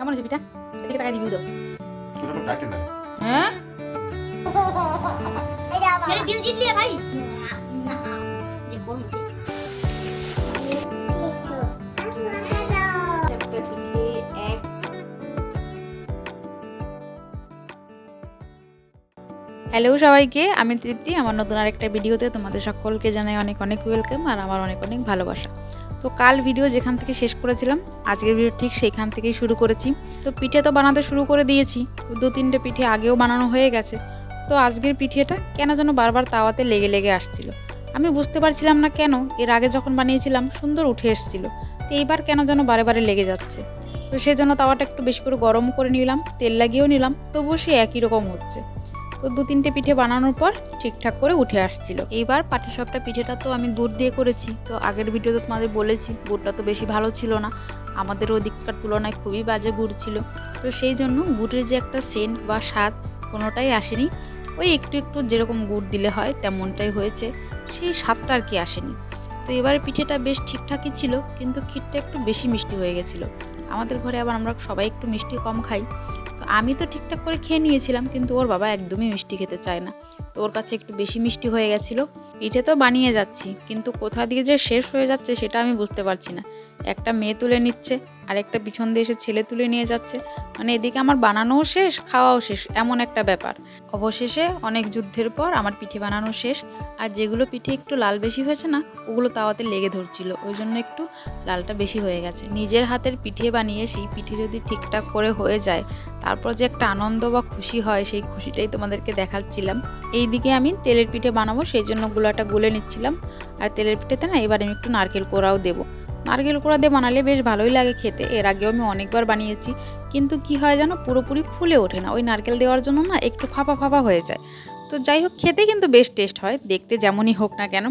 কেমন হয়েছে পিঠা? এদিকে তাকাই রিভিউ দাও। পুরো টাইট না। হ্যাঁ मेरे दिल जीत लिया भाई ये कौन मुझे হ্যালো সবাইকে, আমি তৃপ্তি। আমার নতুন আরেকটা ভিডিওতে তোমাদের সকলকে জানাই অনেক অনেক ওয়েলকাম আর আমার অনেক অনেক ভালোবাসা। তো কাল ভিডিও যেখান থেকে শেষ করেছিলাম, আজকের ভিডিও ঠিক সেইখান থেকেই শুরু করেছি। তো পিঠে তো বানাতে শুরু করে দিয়েছি, 2-3টে পিঠে আগেও বানানো হয়ে গেছে। তো আজকের পিঠেটা কেন যেন বারবার তাওয়াতে লেগে লেগে আসছিল। আমি বুঝতে পারছিলাম না কেন। এর আগে যখন বানিয়েছিলাম সুন্দর উঠে এসেছিল, তো এইবার কেন যেন বারে বারে লেগে যাচ্ছে। তো সেই জন্য তাওয়াটা একটু বেশি করে গরম করে নিলাম, তেল লাগিয়েও নিলাম, তবুও সে একই রকম হচ্ছে। তো 2-3টে পিঠে বানানোর পর ঠিকঠাক করে উঠে আসছিল। এইবার পাটিসাপটা পিঠেটা তো আমি গুড় দিয়ে করেছি। তো আগের ভিডিওতে তোমাদের বলেছি গুড়টা তো বেশি ভালো ছিল না, আমাদের ওদিককার তুলনায় খুবই বাজে গুড় ছিল। তো সেই জন্য গুড়ের যে একটা সেন্ট বা স্বাদ কোনোটাই আসেনি। ওই একটু একটু যেরকম গুড় দিলে হয় তেমনটাই হয়েছে, সেই স্বাদটা আর কি আসেনি। তো এবারে পিঠেটা বেশ ঠিকঠাকই ছিল, কিন্তু ক্ষীরটা একটু বেশি মিষ্টি হয়ে গেছিলো। আমাদের ঘরে আবার আমরা সবাই একটু মিষ্টি কম খাই। তো আমি তো ঠিকঠাক করে খেয়ে নিয়েছিলাম, কিন্তু ওর বাবা একদমই মিষ্টি খেতে চায় না। তো ওর কাছে একটু বেশি মিষ্টি হয়ে গেছিলো। পিঠে তো বানিয়ে যাচ্ছি, কিন্তু কোথা দিয়ে যে শেষ হয়ে যাচ্ছে সেটা আমি বুঝতে পারছি না। একটা মেয়ে তুলে নিচ্ছে, আর একটা পিছন দিয়ে এসে ছেলে তুলে নিয়ে যাচ্ছে। মানে এদিকে আমার বানানোও শেষ, খাওয়াও শেষ, এমন একটা ব্যাপার। অবশেষে অনেক যুদ্ধের পর আমার পিঠে বানানো শেষ। আর যেগুলো পিঠে একটু লাল বেশি হয়েছে না, ওগুলো তাওয়াতে লেগে ধরছিল, ওই জন্য একটু লালটা বেশি হয়ে গেছে। নিজের হাতের পিঠে বানিয়ে সেই পিঠে যদি ঠিকঠাক করে হয়ে যায়, তারপর যে একটা আনন্দ বা খুশি হয়, সেই খুশিটাই তোমাদেরকে দেখাচ্ছিলাম। এইদিকে আমি তেলের পিঠে বানাবো, সেই জন্য গুলাটা গুলে নিচ্ছিলাম। আর তেলের পিঠেতে না এবার আমি একটু নারকেল কোড়াও দেবো। নারকেল কোড়া দিয়ে বানালে বেশ ভালোই লাগে খেতে। এর আগেও আমি অনেকবার বানিয়েছি, কিন্তু কি হয় জানো, পুরোপুরি ফুলে ওঠে না। ওই নারকেল দেওয়ার জন্য না একটু ফাঁপা ফাঁপা হয়ে যায়। তো যাই হোক, খেতে কিন্তু বেশ টেস্ট হয়, দেখতে যেমনই হোক না কেন।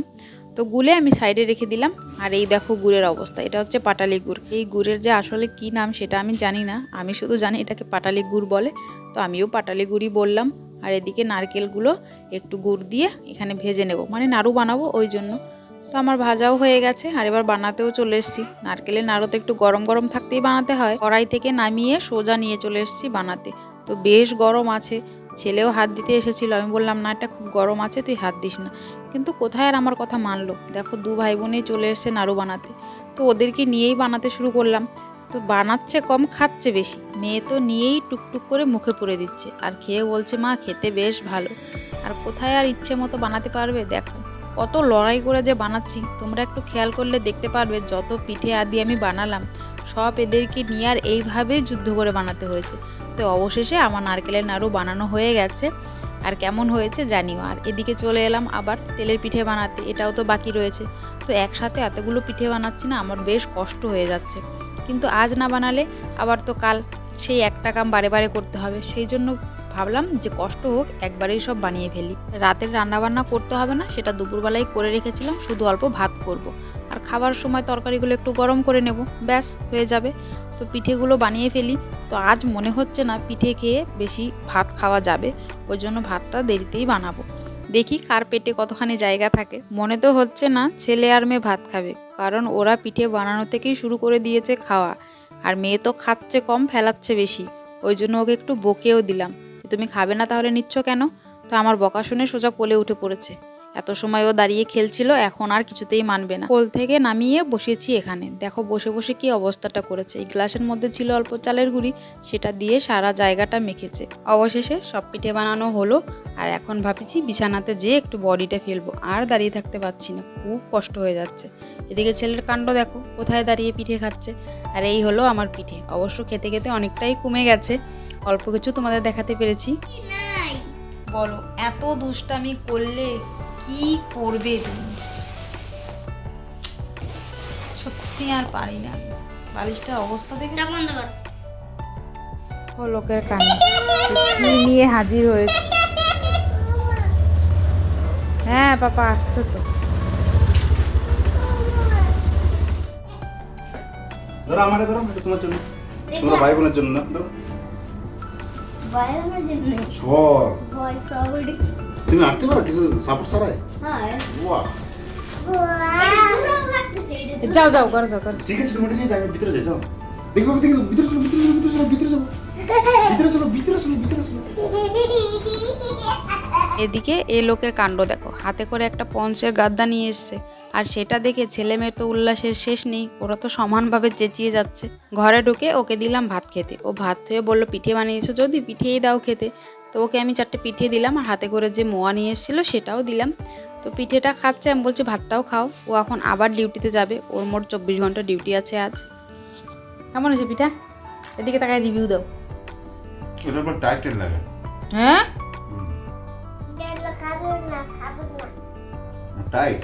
তো গুলে আমি সাইডে রেখে দিলাম। আর এই দেখো গুড়ের অবস্থা, এটা হচ্ছে পাটালি গুড়। এই গুড়ের যে আসলে কি নাম সেটা আমি জানি না, আমি শুধু জানি এটাকে পাটালি গুড় বলে। তো আমিও পাটালি গুড়ই বললাম। আর এদিকে নারকেলগুলো একটু গুড় দিয়ে এখানে ভেজে নেব, মানে নাড়ু বানাবো ওই জন্য। তো আমার ভাজাও হয়ে গেছে, আর এবার বানাতেও চলে এসেছি। নারকেলের নাড়ু তো একটু গরম গরম থাকতেই বানাতে হয়। কড়াই থেকে নামিয়ে সোজা নিয়ে চলে এসেছি বানাতে। তো বেশ গরম আছে, ছেলেও হাত দিতে এসেছিল। আমি বললাম না, এটা খুব গরম আছে, তুই হাত দিস না। কিন্তু কোথায় আর আমার কথা মানলো। দেখো 2 ভাই বোনেই চলে এসেছে নাড়ু বানাতে। তো ওদেরকে নিয়েই বানাতে শুরু করলাম। তো বানাচ্ছে কম, খাচ্ছে বেশি। মেয়ে তো নিয়েই টুকটুক করে মুখে পুরে দিচ্ছে, আর খেয়ে বলছে মা খেতে বেশ ভালো। আর কোথায় আর ইচ্ছে মতো বানাতে পারবে। দেখো কত লড়াই করে যে বানাচ্ছি, তোমরা একটু খেয়াল করলে দেখতে পারবে। যত পিঠে আদি আমি বানালাম, সব এদেরকে নিয়ে আর এইভাবেই যুদ্ধ করে বানাতে হয়েছে। তো অবশেষে আমার নারকেলের নাড়ু বানানো হয়ে গেছে। আর কেমন হয়েছে জানিও। আর এদিকে চলে এলাম আবার তেলের পিঠে বানাতে, এটাও তো বাকি রয়েছে। তো একসাথে এতগুলো পিঠে বানাচ্ছি না, আমার বেশ কষ্ট হয়ে যাচ্ছে। কিন্তু আজ না বানালে আবার তো কাল সেই একটা কাম বারে বারে করতে হবে। সেই জন্য ভাবলাম যে কষ্ট হোক, একবারেই সব বানিয়ে ফেলি। রাতের রান্নাবান্না করতে হবে না, সেটা দুপুরবেলায় করে রেখেছিলাম, শুধু অল্প ভাত করব। আর খাবার সময় তরকারিগুলো একটু গরম করে নেব, ব্যাস হয়ে যাবে। তো পিঠেগুলো বানিয়ে ফেলি। তো আজ মনে হচ্ছে না পিঠে খেয়ে বেশি ভাত খাওয়া যাবে, ওই জন্য ভাতটা দেরিতেই বানাবো। দেখি কার পেটে কতখানি জায়গা থাকে। মনে তো হচ্ছে না ছেলে আর মেয়ে ভাত খাবে, কারণ ওরা পিঠে বানানো থেকেই শুরু করে দিয়েছে খাওয়া। আর মেয়ে তো খাচ্ছে কম, ফেলাচ্ছে বেশি। ওই জন্য ওকে একটু বকেও দিলাম, তুমি খাবে না তাহলে নিচ্ছ কেন। তো আমার বকা শুনে সোজা কোলে উঠে পড়েছে। এত সময় ও দাঁড়িয়ে খেলছিল, এখন আর কিছুতেই মানবে না। কোল থেকে নামিয়ে বসিয়েছি এখানে। দেখো বসে বসে কি অবস্থাটা করেছে। এই গ্লাসের মধ্যে ছিল অল্প চালের গুঁড়ি, সেটা দিয়ে সারা জায়গাটা মেখেছে। অবশেষে সব পিঠে বানানো হলো। আর এখন ভাবছি বিছানাতে যেয়ে একটু বডিটা ফেলবো, আর দাঁড়িয়ে থাকতে পারছি না, খুব কষ্ট হয়ে যাচ্ছে। এদিকে ছেলের কাণ্ড দেখো, কোথায় দাঁড়িয়ে পিঠে খাচ্ছে। আর এই হলো আমার পিঠে। অবশ্য খেতে খেতে অনেকটাই কমে গেছে, অল্প কিছু তোমাদের দেখাতে পেরেছি। বলো এত দুষ্টামি করলে কি করবে তুমি? সত্যি আর পারি না। বালিশটার অবস্থা দেখে ও লোকের কানে নিয়ে হাজির হয়েছে। হ্যাঁ পাপা আসছে তো। ধরো আমারে ধরো, এটা তোমার জন্য, তোমার ভাই বোনের জন্য না, ধরো भाई में जितने সর। भाई सॉरी তুমি আঁকতে পারো কিছু সাপোর্ট ছাড়াই? हां বাহ, वाह যাও যাও, করো যাও, করো। ঠিক আছে তুমি নিয়ে যাও, ভিতরে যাও। দেখো দেখো ভিতরে চলো ভিতরে চলো এদিকে এই লোকের কাণ্ড দেখো, হাতে করে একটা পঞ্চের গাদ্দা নিয়ে এসছে, আর সেটা দেখে ছেলে মেয়ের তো উল্লাসের শেষ নেই, ওরা তো সমানভাবে চেঁচিয়ে যাচ্ছে। ঘরে ঢুকে ওকে দিলাম ভাত খেতে, ও ভাত খেয়ে বললো পিঠে বানিয়েছো, যদি পিঠেই দাও খেতে। তো ওকে আমি 4টে পিঠে দিলাম, আর হাতে করে যে মোয়া নিয়ে এসেছিলো সেটাও দিলাম। তো পিঠেটা খাচ্ছে, আমি বলছি ভাতটাও খাও। ও এখন আবার ডিউটিতে যাবে, ওর মোট 24 ঘন্টা ডিউটি আছে আজ। কেমন হয়েছে পিঠা? এদিকে তাকায় রিভিউ দাও। এটা আবার টাইটেল লাগে। হ্যাঁ টাইট।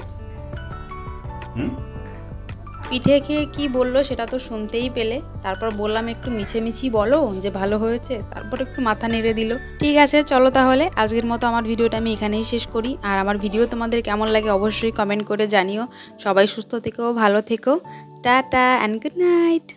পিঠে খেয়ে কি বললো সেটা তো শুনতেই পেলে। তারপর বললাম একটু মিছেমিছি বলো যে ভালো হয়েছে, তারপর একটু মাথা নেড়ে দিল। ঠিক আছে চলো তাহলে আজকের মতো আমার ভিডিওটা আমি এখানেই শেষ করি। আর আমার ভিডিও তোমাদের কেমন লাগে অবশ্যই কমেন্ট করে জানিও। সবাই সুস্থ থেকো, ভালো থেকো, টাটা অ্যান্ড গুড নাইট।